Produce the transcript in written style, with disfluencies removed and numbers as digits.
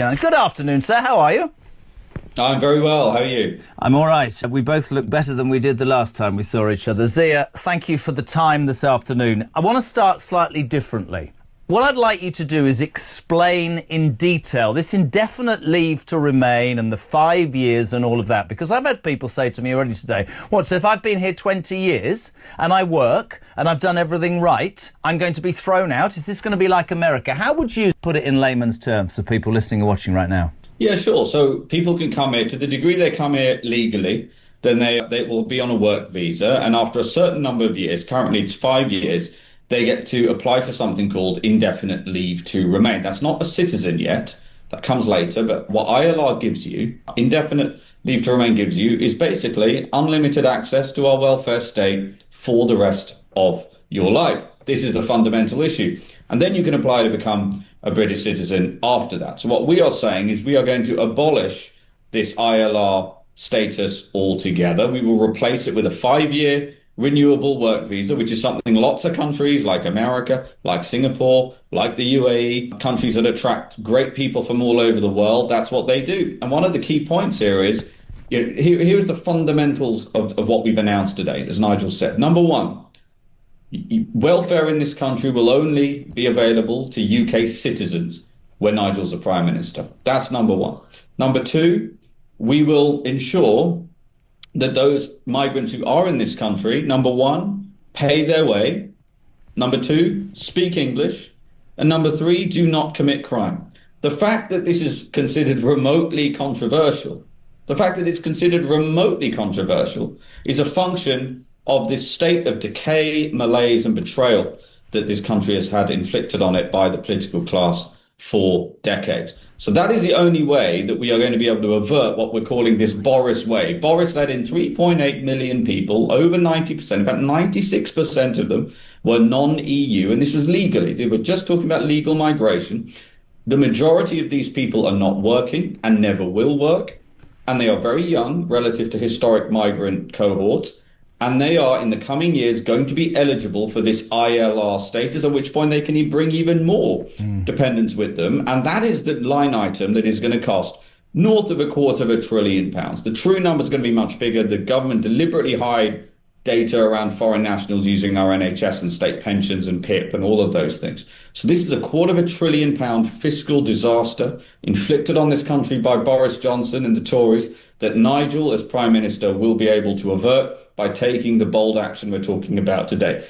Good afternoon, sir. How are you? I'm very well. How are you? I'm all right. We both look better than we did the last time we saw each other. Zia, thank you for the time this afternoon. I want to start slightly differently. What I'd like you to do is explain in detail this indefinite leave to remain and the 5 years and all of that, because I've had people say to me already today, what, so if I've been here 20 years and I work and I've done everything right, I'm going to be thrown out? Is this going to be like America? How would you put it in layman's terms for people listening and watching right now? Yeah, sure. So people can come here to the degree they come here legally, then they will be on a work visa. And after a certain number of years, currently it's 5 years, they get to apply for something called indefinite leave to remain. That's not a citizen yet. That comes later. But what ILR gives you, indefinite leave to remain gives you, is basically unlimited access to our welfare state for the rest of your life. This is the fundamental issue. And then you can apply to become a British citizen after that. So what we are saying is we are going to abolish this ILR status altogether. We will replace it with a 5-year renewable work visa, which is something lots of countries like America, like Singapore, like the UAE, countries that attract great people from all over the world, that's what they do. And one of the key points here is, here's the fundamentals of what we've announced today, as Nigel said. Number one, welfare in this country will only be available to UK citizens when Nigel's the Prime Minister. That's number one. Number two, we will ensure that those migrants who are in this country, number one, pay their way. Number two, speak English. And number three, do not commit crime. The fact that this is considered remotely controversial, is a function of this state of decay, malaise and betrayal that this country has had inflicted on it by the political class for decades. So that is the only way that we are going to be able to avert what we're calling this Boris way. Boris let in 3.8 million people, over 90%, in fact 96% of them were non-EU, and this was legally. They were just talking about legal migration. The majority of these people are not working and never will work, and they are very young relative to historic migrant cohorts. And they are, in the coming years, going to be eligible for this ILR status, at which point they can bring even more dependents with them. And that is the line item that is going to cost north of £250 billion. The true number is going to be much bigger. The government deliberately hide data around foreign nationals using our NHS and state pensions and PIP and all of those things. So this is £250 billion fiscal disaster inflicted on this country by Boris Johnson and the Tories that Nigel, as Prime Minister, will be able to avert by taking the bold action we're talking about today.